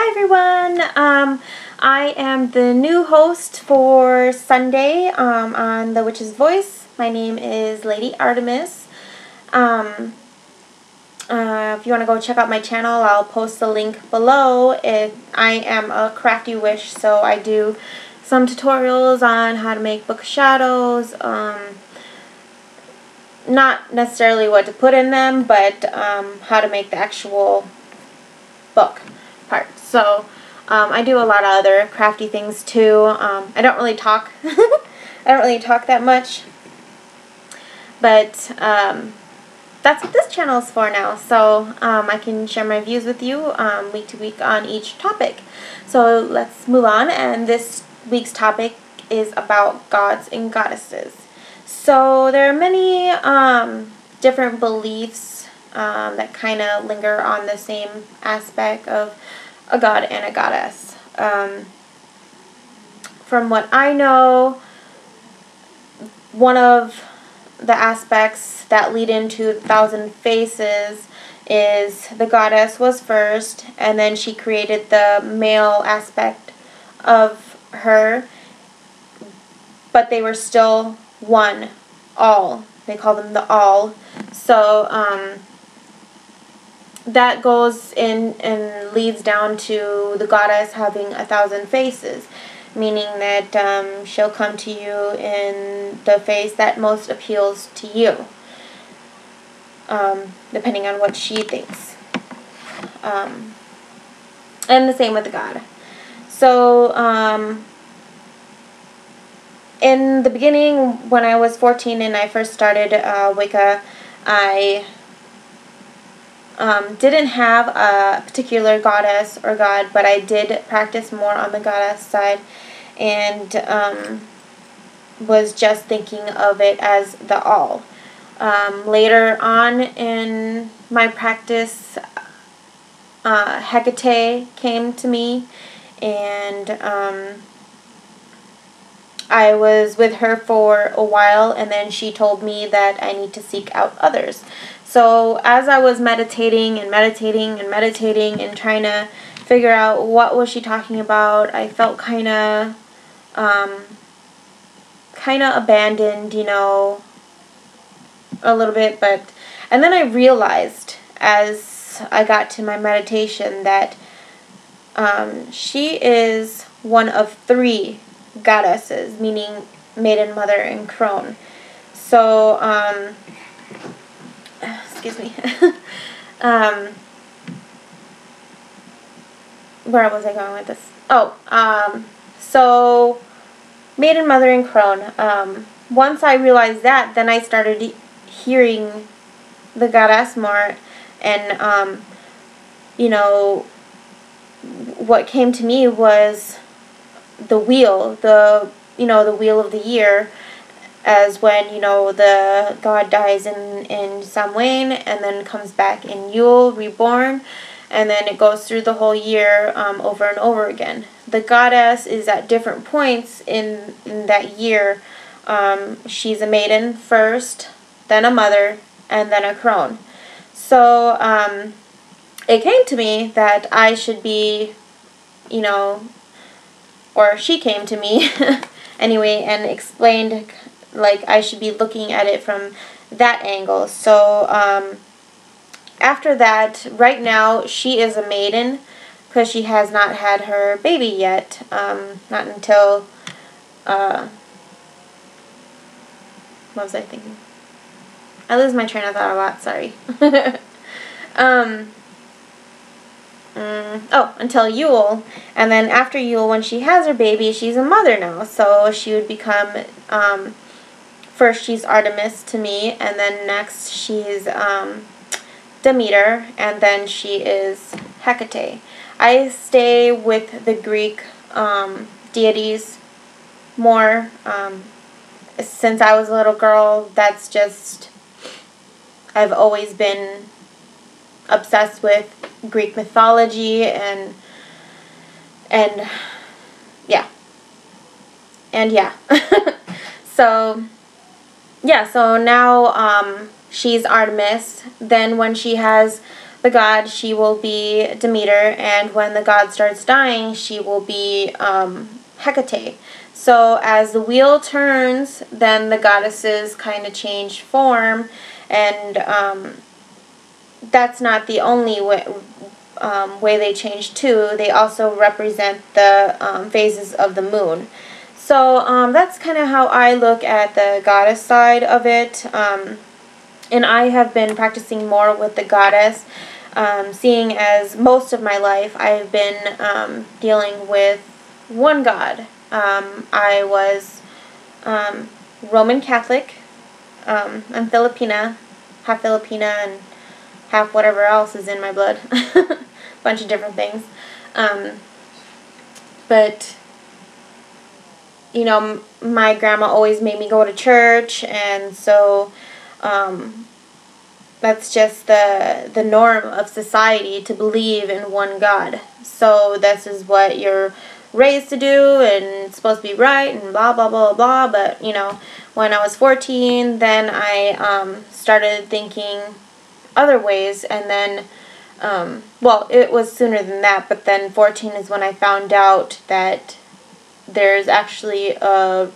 Hi everyone. I am the new host for Sunday on The Witch's Voice. My name is Lady Artemis. If you want to go check out my channel, I'll post the link below. I am a crafty witch, so I do some tutorials on how to make Book of Shadows. Not necessarily what to put in them, but how to make the actual book part. So I do a lot of other crafty things too. I don't really talk. I don't really talk that much, but that's what this channel is for now. So I can share my views with you week to week on each topic. So let's move on, and this week's topic is about gods and goddesses. So there are many different beliefs that kind of linger on the same aspect of a god and a goddess. From what I know, one of the aspects that lead into 1,000 Faces is the goddess was first, and then she created the male aspect of her, but they were still one, all. They call them the all. So that goes in and leads down to the goddess having 1,000 faces, meaning that she'll come to you in the face that most appeals to you, depending on what she thinks. And the same with the god. So in the beginning, when I was 14 and I first started Wicca, I didn't have a particular goddess or god, but I did practice more on the goddess side, and was just thinking of it as the all. Later on in my practice, Hecate came to me, and I was with her for a while, and then she told me that I need to seek out others. So as I was meditating and meditating and meditating and trying to figure out what was she talking about, I felt kind of abandoned, you know, a little bit. And then I realized as I got to my meditation that she is one of 3 goddesses, meaning Maiden, Mother, and Crone. So excuse me. Where was I going with this? Oh, so Maiden, Mother, and Crone. Once I realized that, then I started hearing the goddess more, and you know, what came to me was the wheel, the wheel of the year, as when, you know, the god dies in Samhain and then comes back in Yule, reborn, and then it goes through the whole year over and over again. The goddess is at different points in that year. She's a maiden first, then a mother, and then a crone. So it came to me that I should be, you know, or she came to me anyway and explained, like, I should be looking at it from that angle. So after that, right now she is a maiden because she has not had her baby yet. Not until what was I thinking? I lose my train of thought a lot, sorry. Until Yule, and then after Yule, when she has her baby, she's a mother now, so she would become, first she's Artemis to me, and then next she's Demeter, and then she is Hecate. I stay with the Greek deities more. Since I was a little girl, that's just, I've always been obsessed with Greek mythology, and yeah. So yeah, so now she's Artemis. Then when she has the god, she will be Demeter, and when the god starts dying, she will be Hecate. So as the wheel turns, then the goddesses kind of change form, and that's not the only way they change too. They also represent the phases of the moon. So that's kind of how I look at the goddess side of it. And I have been practicing more with the goddess, seeing as most of my life I've been dealing with one god. I was Roman Catholic. I'm Filipina, half Filipina and half whatever else is in my blood. Bunch of different things. But you know, my grandma always made me go to church, and so that's just the norm of society, to believe in one God. So this is what you're raised to do, and it's supposed to be right, and blah blah blah blah. But you know, when I was 14, then I started thinking other ways, and then well, it was sooner than that, but then 14 is when I found out that there's actually a,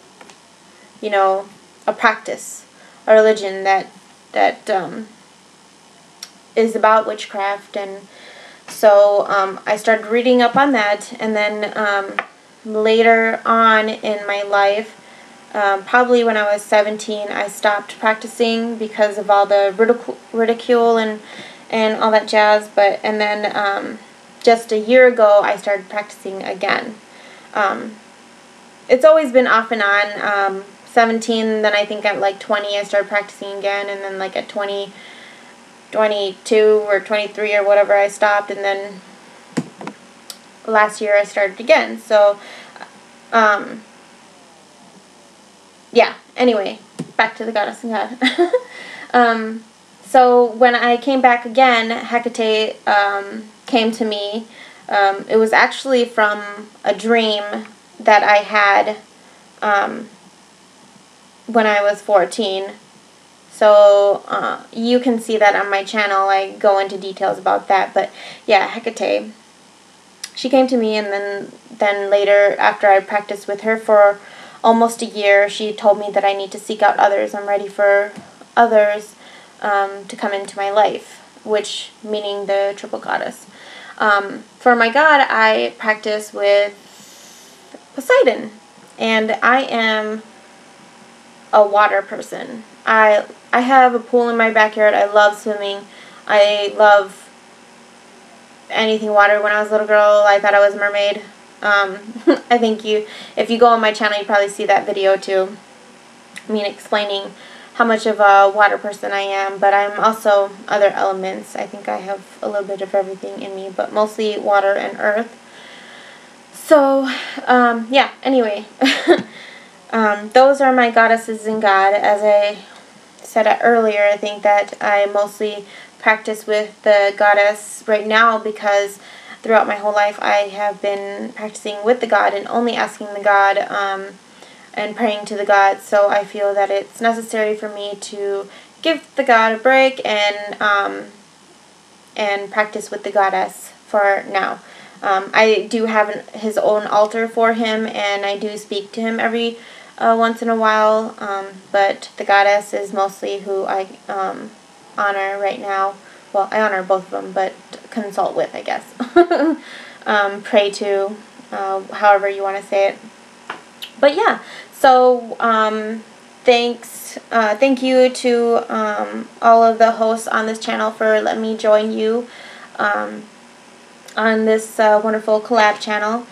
you know, a practice, a religion that is about witchcraft. And so I started reading up on that, and then later on in my life, probably when I was 17, I stopped practicing because of all the ridicule and all that jazz. And then just a year ago, I started practicing again. It's always been off and on. 17, then I think at like 20 I started practicing again, and then like at 22 or 23 or whatever I stopped, and then last year I started again. So yeah, anyway, back to the goddess and god. So when I came back again, Hecate came to me. It was actually from a dream that I had when I was 14. So you can see that on my channel. I go into details about that. But yeah, Hecate, she came to me, and then later, after I practiced with her for almost a year, she told me that I need to seek out others. I'm ready for others to come into my life, which meaning the triple goddess. For my god, I practice with Poseidon, and I am a water person. I have a pool in my backyard. I love swimming. I love anything water. When I was a little girl, I thought I was a mermaid. I think if you go on my channel, you probably see that video too. I mean, explaining how much of a water person I am, but I'm also other elements. I think I have a little bit of everything in me, but mostly water and earth. So, yeah, anyway, those are my goddesses in God. As I said earlier, I think that I mostly practice with the goddess right now because throughout my whole life I have been practicing with the god and only asking the god and praying to the god. So I feel that it's necessary for me to give the god a break and practice with the goddess for now. I do have his own altar for him, and I do speak to him every once in a while, but the goddess is mostly who I honor right now. Well, I honor both of them, but consult with, I guess. Pray to, however you want to say it. But yeah, so thank you to all of the hosts on this channel for letting me join you on this wonderful collab channel.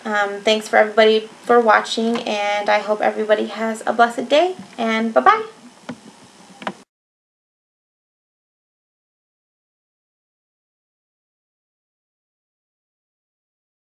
Thanks for everybody for watching, and I hope everybody has a blessed day, and bye-bye.